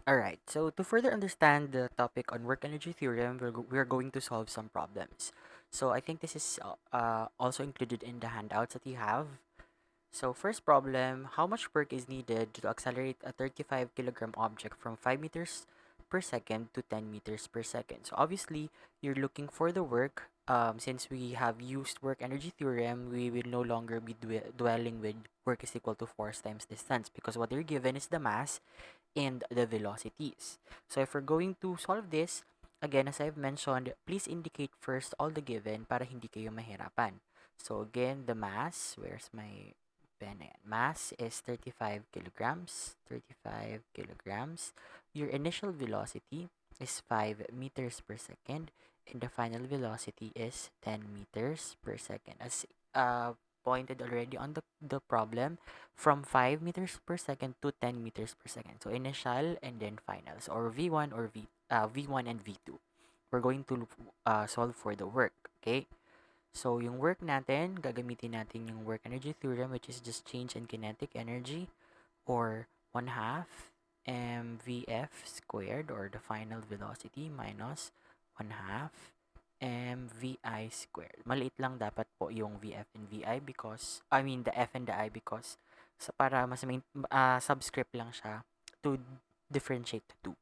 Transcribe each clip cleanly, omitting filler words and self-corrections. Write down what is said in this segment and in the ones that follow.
Alright, so to further understand the topic on work energy theorem, we're going to solve some problems. So I think this is also included in the handouts that you have. So first problem, how much work is needed to accelerate a 35 kilogram object from 5 meters per second to 10 meters per second? So obviously, you're looking for the work. Since we have used work energy theorem, we will no longer be dwelling with work is equal to force times distance because what you're given is the mass and the velocities. So if we're going to solve this, again, as I've mentioned, please indicate first all the given para hindi kayo mahirapan. So again, the mass, where's my pen? Ayan. Mass is 35 kilograms. 35 kilograms. Your initial velocity is 5 meters per second. And the final velocity is 10 meters per second. As pointed already on the problem, from 5 meters per second to 10 meters per second. So initial and then finals, or V1 or V1 and V2. We're going to solve for the work, okay? So yung work natin, gagamitin natin yung work energy theorem, which is just change in kinetic energy, or 1 half mvf squared, or the final velocity, minus 1 half mvi squared. Maliit lang dapat po yung vf and vi because, I mean, the f and the I because para mas main, subscript lang siya to differentiate the two.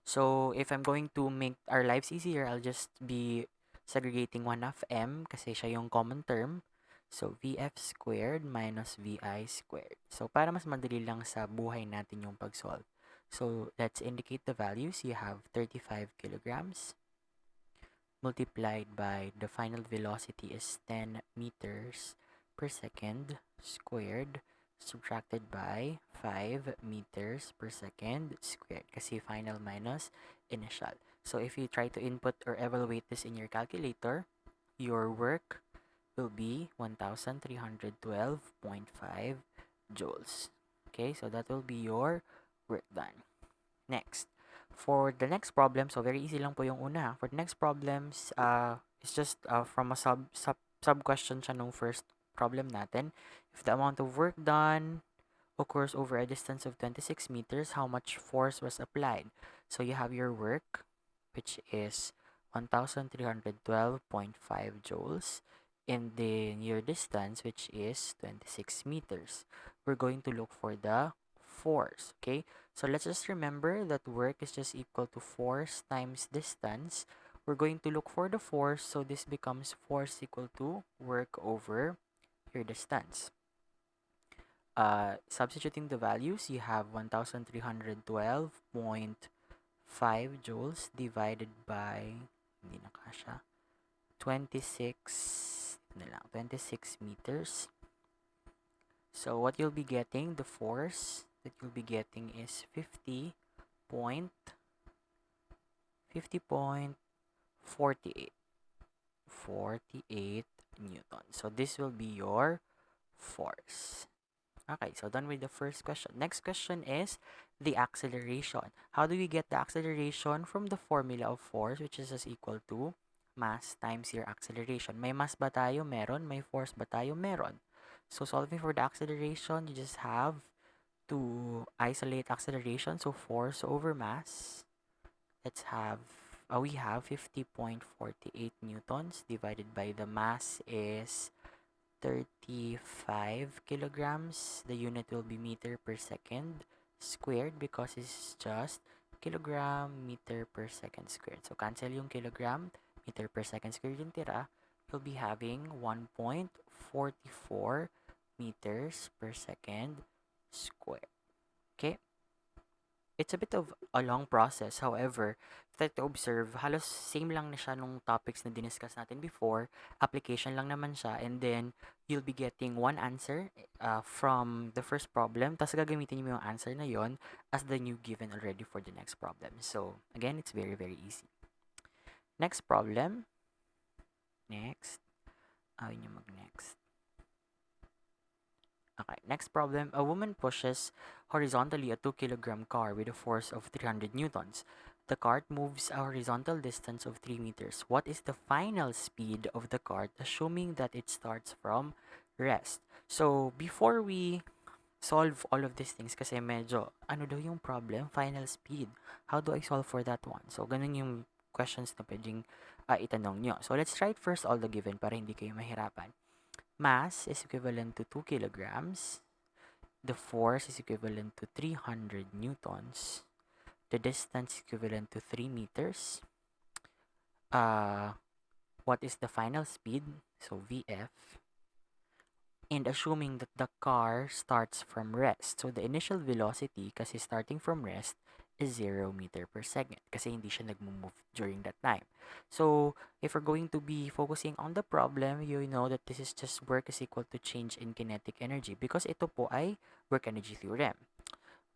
So, if I'm going to make our lives easier, I'll just be segregating 1 half m kasi siya yung common term. So, vf squared minus vi squared. So, para mas madali lang sa buhay natin yung pag-solve. So, let's indicate the values. You have 35 kilograms multiplied by the final velocity is 10 meters per second squared subtracted by 5 meters per second squared kasi final minus initial. So if you try to input or evaluate this in your calculator, your work will be 1312.5 joules. Okay, so that will be your work done. Next, for the next problem, so very easy lang po yung una. For the next problems, it's just from a sub question siya nung first problem natin. If the amount of work done occurs over a distance of 26 meters, how much force was applied? So you have your work, which is 1312.5 joules, and then your distance, which is 26 meters. We're going to look for the force, okay? So let's just remember that work is just equal to force times distance. We're going to look for the force, so this becomes force equal to work over your distance. Substituting the values, you have 1312.5 joules divided by, hindi na kasha, 26, 26 meters. So what you'll be getting, the force that you'll be getting is 50.48 newton. So this will be your force. Okay, so done with the first question. Next question is the acceleration. How do we get the acceleration? From the formula of force, which is as equal to mass times your acceleration. May mass ba tayo? Meron. May force ba tayo? Meron. So solving for the acceleration, you just have to isolate acceleration. So force over mass. Let's have, we have 50.48 newtons divided by the mass is 35 kilograms. The unit will be meter per second squared because it's just kilogram meter per second squared. So cancel yung kilogram, meter per second squared yung tira. You'll be having 1.44 meters per second squared. Okay? It's a bit of a long process. However, if to observe, halos same lang na siya nung topics na diniscuss natin before. Application lang naman siya. And then, you'll be getting one answer from the first problem. Tapos gagamitin mo yung answer na yon as the new given already for the next problem. So, again, it's very, very easy. Next problem. Next. Ayaw nyo mag-next. Okay, next problem. A woman pushes horizontally a 2 kilogram car with a force of 300 newtons. The cart moves a horizontal distance of 3 meters. What is the final speed of the cart, assuming that it starts from rest? So, before we solve all of these things kasi medyo, ano daw yung problem? Final speed. How do I solve for that one? So, ganun yung questions na pwedeng itanong nyo. So, let's write first all the given para hindi kayo mahirapan. Mass is equivalent to 2 kilograms. The force is equivalent to 300 newtons. The distance is equivalent to 3 meters. What is the final speed? So, VF. And assuming that the car starts from rest. So, the initial velocity, kasi starting from rest, is 0 meter per second. Kasi hindi siya nag-move during that time. So, if we're going to be focusing on the problem, you know that this is just work is equal to change in kinetic energy. Because ito po ay work energy theorem.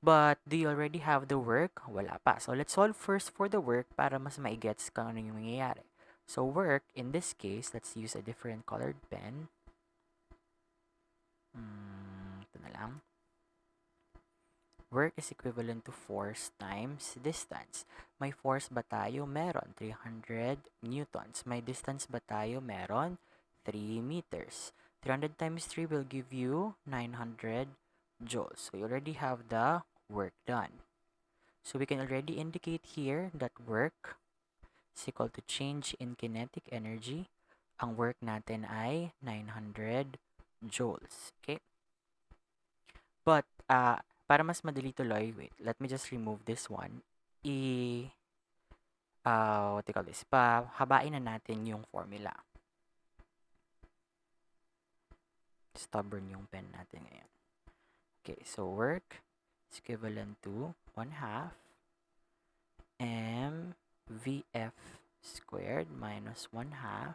But, do you already have the work? Wala pa. So, let's solve first for the work para mas maigets kung ano yung mangyayari. So, work, in this case, let's use a different colored pen. Ito na lang. Work is equivalent to force times distance. May force ba tayo? Meron. 300 newtons. May distance ba tayo? Meron. 3 meters. 300 times 3 will give you 900 joules. So, you already have the work done. So, we can already indicate here that work is equal to change in kinetic energy. Ang work natin ay 900 joules. Okay? But, para mas madali tuloy, wait, let me just remove this one. What do you call this? Habain na natin yung formula. Stubborn yung pen natin ngayon. Okay, so work is equivalent to 1/2 mvf squared minus 1/2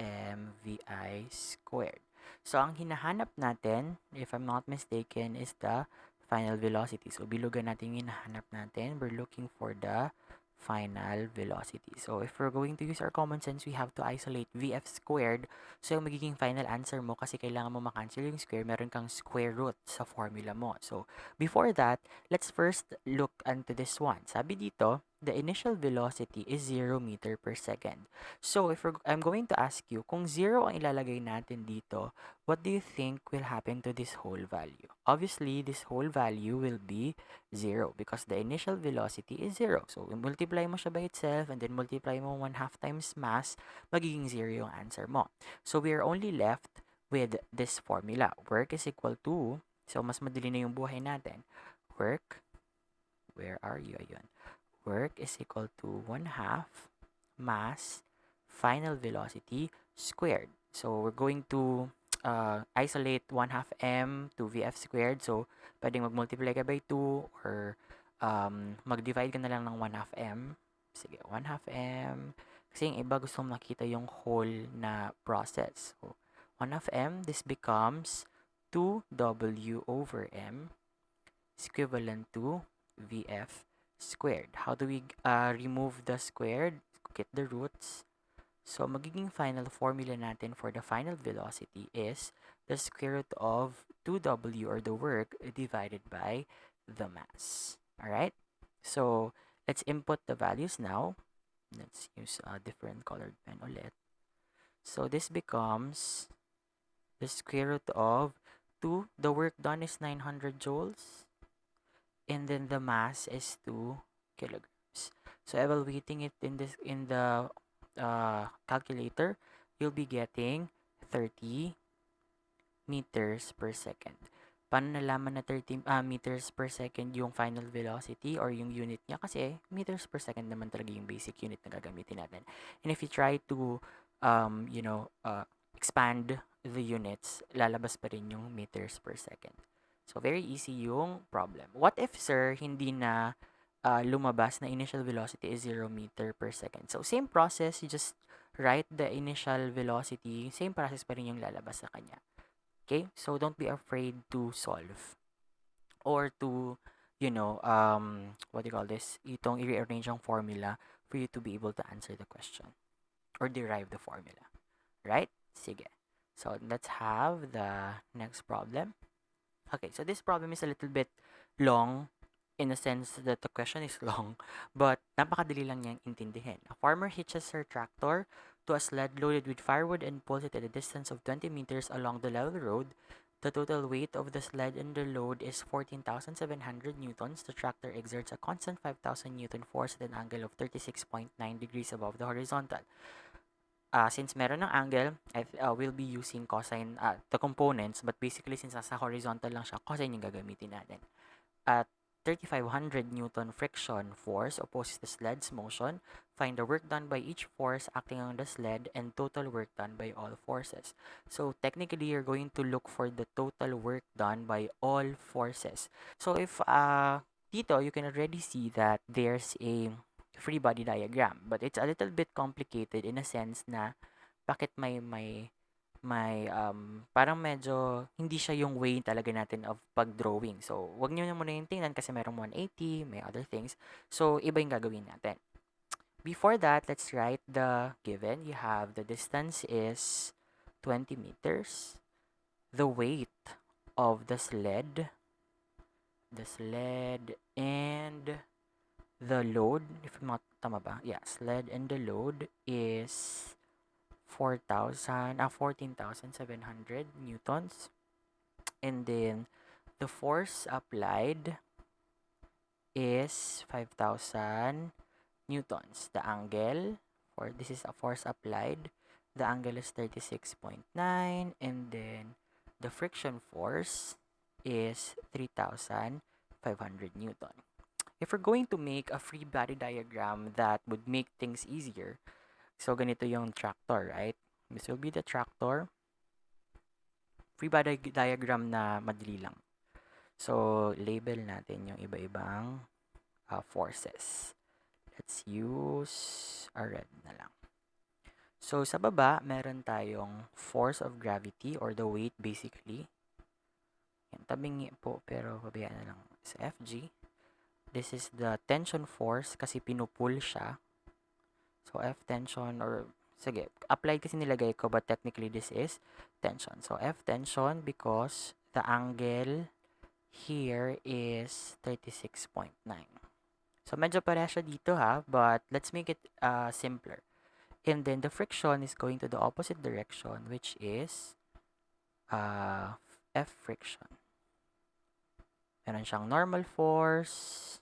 mvi squared. So, ang hinahanap natin, if I'm not mistaken, is the final velocity. So, bilugan natin yung hinahanap natin. We're looking for the final velocity. So, if we're going to use our common sense, we have to isolate VF squared. So, yung magiging final answer mo, kasi kailangan mo makancel yung square, meron kang square root sa formula mo. So, before that, let's first look into this one. Sabi dito, the initial velocity is 0 meter per second. So, I'm going to ask you, kung 0 ang ilalagay natin dito, what do you think will happen to this whole value? Obviously, this whole value will be 0 because the initial velocity is 0. So, multiply mo siya by itself and then multiply mo 1/2 times mass, magiging 0 yung answer mo. So, we are only left with this formula. Work is equal to, so mas madali na yung buhay natin. Work, where are you? Ayun. Work is equal to 1/2 mass final velocity squared. So, we're going to isolate 1/2 m to vf squared. So, pwedeng mag-multiply ka by 2 or mag-divide ka na lang ng 1/2 m. Sige, 1/2 m. Kasi yung iba gusto makita yung whole na process. So, 1/2 m, this becomes 2w over m is equivalent to vf squared. How do we remove the squared? Get the roots. So, magiging final formula natin for the final velocity is the square root of 2w or the work divided by the mass. Alright? So, let's input the values now. Let's use a different colored pen ulit. So, this becomes the square root of 2. The work done is 900 joules. And then the mass is 2 kilograms. So, evaluating it in the calculator, you'll be getting 30 meters per second. Paano nalaman na 30 meters per second yung final velocity or yung unit niya? Kasi meters per second naman talaga yung basic unit na gagamitin natin. And if you try to, expand the units, lalabas pa rin yung meters per second. So, very easy yung problem. What if, sir, hindi na lumabas na initial velocity is 0 meter per second? So, same process, you just write the initial velocity, same process pa rin yung lalabas sa kanya. Okay? So, don't be afraid to solve or to, what do you call this? Itong i-rearrange ang formula for you to be able to answer the question or derive the formula. Right? Sige. So, let's have the next problem. Okay, so this problem is a little bit long in the sense that the question is long, but napakadali lang niyang intindihin. A farmer hitches her tractor to a sled loaded with firewood and pulls it at a distance of 20 meters along the level road. The total weight of the sled under load is 14,700 newtons. The tractor exerts a constant 5,000 newton force at an angle of 36.9 degrees above the horizontal. Since meron ng angle, we'll be using cosine, the components, but basically since nasa horizontal lang siya, cosine yung gagamitin natin. At 3,500 Newton friction force opposes the sled's motion. Find the work done by each force acting on the sled and total work done by all forces. So technically, you're going to look for the total work done by all forces. So if dito, you can already see that there's a free body diagram, but it's a little bit complicated in a sense na bakit may parang medyo hindi siya yung way talaga natin of pag-drawing. So, wag niyo na muna yung tingnan kasi merong 180, may other things. So, iba yung gagawin natin. Before that, let's write the given. You have the distance is 20 meters. The weight of the sled and the load, if I'm not tama ba? Yeah, sled and the load is 14,700 newtons. And then the force applied is 5,000 newtons. The angle, for this is a force applied, the angle is 36.9, and then the friction force is 3,500 newton. If we're going to make a free body diagram that would make things easier, so ganito yung tractor, right? This will be the tractor. Free body diagram na madali lang. So, label natin yung iba-ibang forces. Let's use a red na lang. So, sa baba, meron tayong force of gravity or the weight basically. Yan, tabingi po pero pabayaan na lang sa FG. This is the tension force kasi pinupull siya. So, F tension or sige, applied kasi nilagay ko but technically this is tension. So, F tension because the angle here is 36.9. So, medyo pareha siya dito ha, but let's make it simpler. And then, the friction is going to the opposite direction, which is F friction. Meron siyang normal force.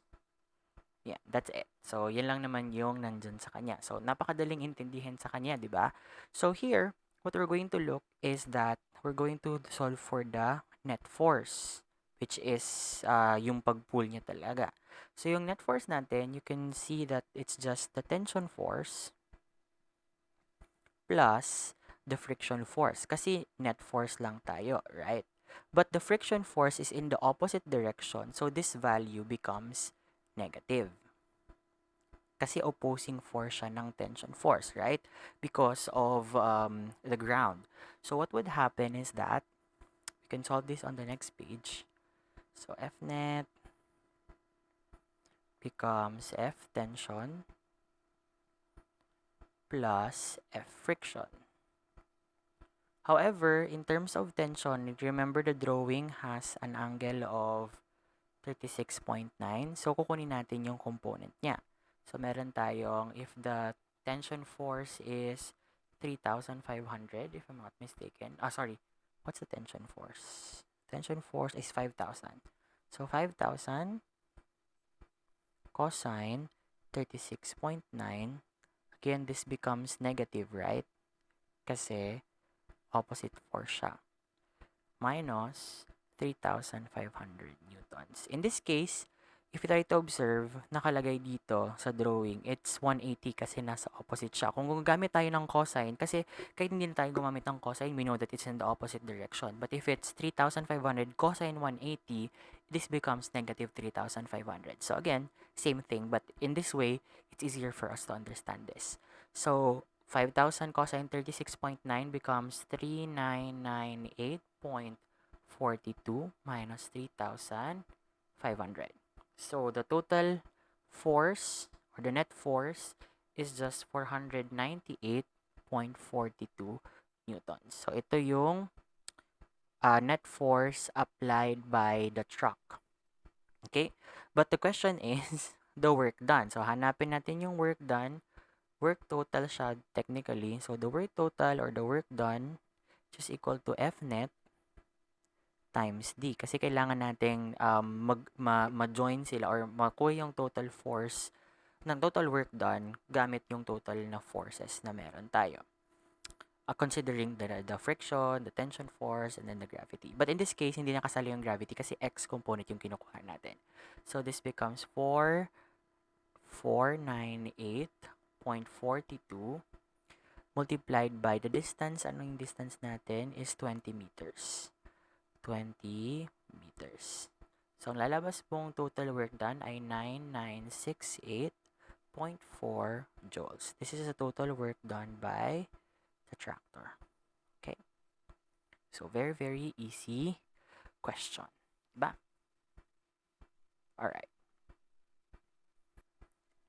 Yeah, that's it. So, yan lang naman yung nandun sa kanya. So, napakadaling intindihin sa kanya, di ba? So, here, what we're going to look is that we're going to solve for the net force, which is yung pag-pull niya talaga. So, yung net force natin, you can see that it's just the tension force plus the friction force. Kasi net force lang tayo, right? But the friction force is in the opposite direction. So, this value becomes negative. Kasi opposing force siya ng tension force, right? Because of the ground. So, what would happen is that we can solve this on the next page. So, F net becomes F tension plus F friction. However, in terms of tension, remember the drawing has an angle of 36.9. So, kukunin natin yung component niya. So, meron tayong, if the tension force is 3,500, if I'm not mistaken. Sorry. What's the tension force? Tension force is 5,000. So, 5,000 cosine 36.9. Again, this becomes negative, right? Kasi opposite force siya. Minus 3,500 newtons. In this case, if you try to observe, nakalagay dito sa drawing, it's 180 kasi nasa opposite siya. Kung gumagamit tayo ng cosine, kasi kahit hindi na tayo gumamit ng cosine, we know that it's in the opposite direction. But if it's 3,500 cosine 180, this becomes negative 3,500. So again, same thing, but in this way, it's easier for us to understand this. So, 5,000 cosine 36.9 becomes 3,998.42 minus 3,500. So, the total force or the net force is just 498.42 newtons. So, ito yung net force applied by the truck. Okay? But the question is the work done. So, hanapin natin yung work done. Work total siya technically. So, the work total or the work done is equal to F net times D. Kasi kailangan nating ma-join sila or makuha yung total force ng total work done gamit yung total na forces na meron tayo. Considering the friction, the tension force, and then the gravity. But in this case, hindi nakasali yung gravity kasi X component yung kinukuha natin. So this becomes 498.42 multiplied by the distance. Ano yung distance natin is 20 meters. 20 meters. So, ang lalabas pong total work done ay 9968.4 joules. This is the total work done by the tractor. Okay? So, very, very easy question. Diba? Alright.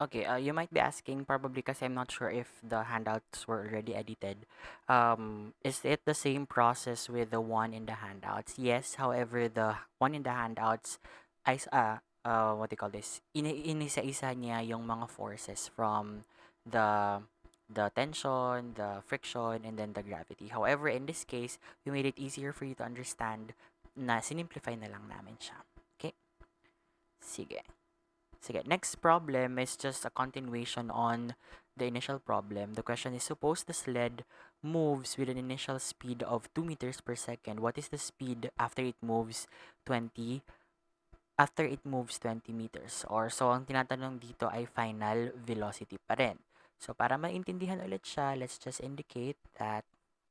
Okay, you might be asking, probably kasi I'm not sure if the handouts were already edited. Is it the same process with the one in the handouts? Yes, however, the one in the handouts, what do you call this? Inisa-isa niya yung mga forces from the tension, the friction, and then the gravity. However, in this case, we made it easier for you to understand na sinimplify na lang namin siya. Okay? Sige. Sige, next problem is just a continuation on the initial problem. The question is, suppose the sled moves with an initial speed of 2 meters per second. What is the speed after it moves 20 meters? Or so ang tinatanong dito ay final velocity pa rin. So para maintindihan ulit siya, let's just indicate that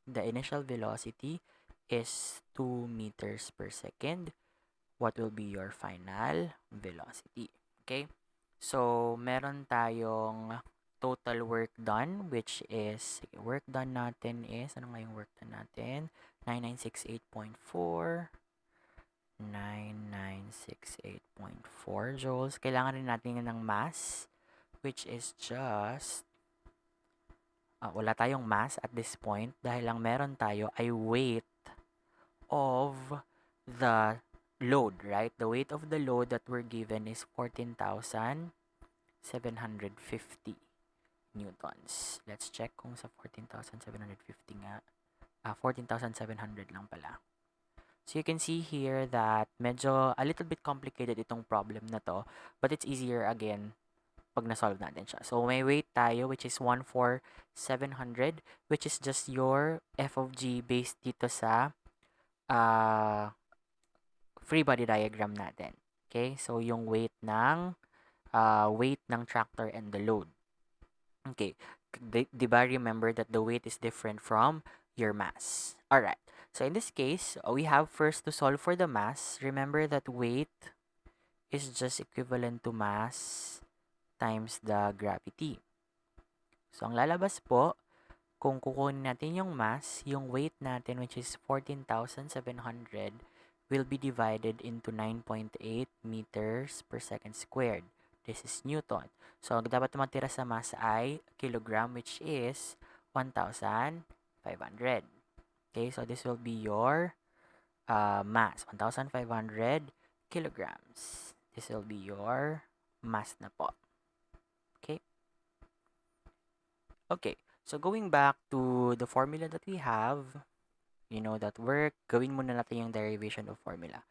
the initial velocity is 2 meters per second. What will be your final velocity? Okay? So, meron tayong total work done, which is, work done natin is, ano nga yung work done natin? 9968.4. 9968.4 joules. Kailangan rin natin ng mass, which is just, wala tayong mass at this point dahil lang meron tayo ay weight of the load, right? The weight of the load that we're given is 14,750 newtons. Let's check kung sa 14,750 nga. 14,700 lang pala. So you can see here that medyo a little bit complicated itong problem na to, but it's easier again pag na-solve natin siya. So may weight tayo which is 14,700, which is just your f of g based dito sa free body diagram natin. Okay? So, yung weight ng tractor and the load. Okay. Diba remember that the weight is different from your mass. Alright. So, in this case, we have first to solve for the mass. Remember that weight is just equivalent to mass times the gravity. So, ang lalabas po, kung kukunin natin yung mass, yung weight natin which is 14,700 will be divided into 9.8 meters per second squared. This is Newton. So, ang dapat matira sa mass ay kilogram which is 1,500. Okay, so this will be your mass, 1,500 kilograms. This will be your mass na po. Okay? Okay, so going back to the formula that we have, you know that work, gawin muna natin yung derivation of formula.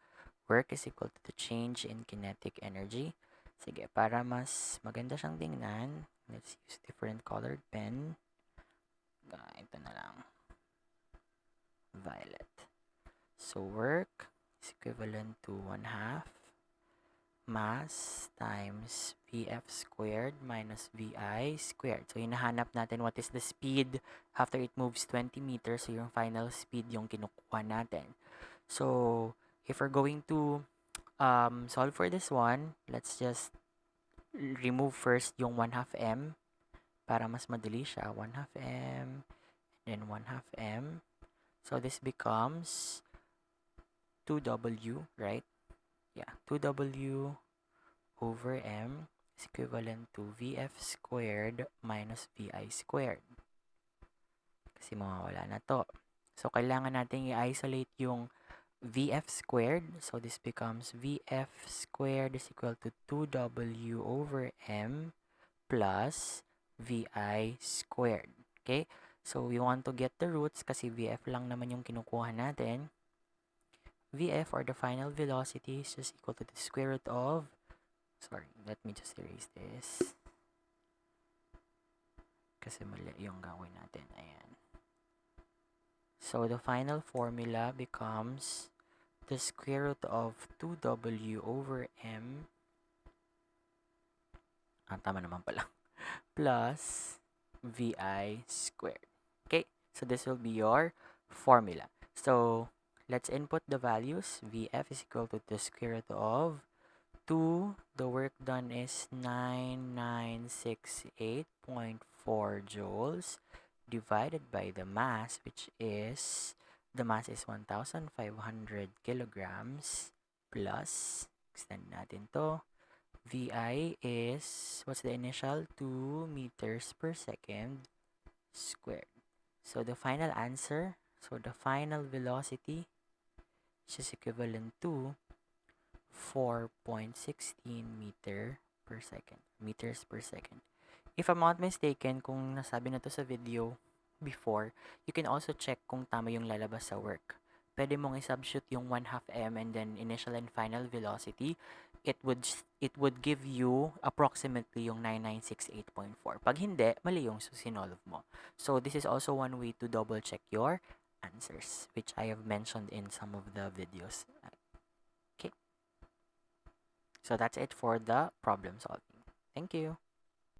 Work is equal to the change in kinetic energy. Sige, para mas maganda siyang tingnan, let's use different colored pen. Ito na lang. Violet. So, work is equivalent to 1/2 mass times Vf squared minus Vi squared. So, hinahanap natin what is the speed after it moves 20 meters. So, yung final speed yung kinukuha natin. So, if we're going to solve for this one, let's just remove first yung 1/2 m para mas madali siya. 1/2 m, then 1/2 m. So, this becomes 2W, right? Yeah, 2W over m is equivalent to Vf squared minus Vi squared. Kasi mawawala na to. So, kailangan natin i-isolate yung Vf squared. So, this becomes Vf squared is equal to 2W over m plus Vi squared. Okay? So, we want to get the roots kasi Vf lang naman yung kinukuha natin. Vf, or the final velocity, is just equal to the square root of, sorry, let me just erase this. Kasi mali yung gawin natin. Ayan. So, the final formula becomes the square root of 2w over m, tama naman pala, plus vi squared. Okay, so this will be your formula. So, let's input the values. Vf is equal to the square root of 2. The work done is 9968.4 joules divided by the mass, which is, the mass is 1,500 kilograms, plus, extend natin to, Vi is, what's the initial? 2 meters per second squared. So the final answer, so the final velocity, which is equivalent to 4.16 meters per second. If I'm not mistaken, kung nasabi na to sa video before, you can also check kung tama yung lalabas sa work. Pwede mong i-substitute yung 1/2 m and then initial and final velocity. It would give you approximately yung 9968.4. Pag hindi, mali yung sinolve mo. So this is also one way to double check your answers, which I have mentioned in some of the videos. Okay. So that's it for the problem solving. Thank you.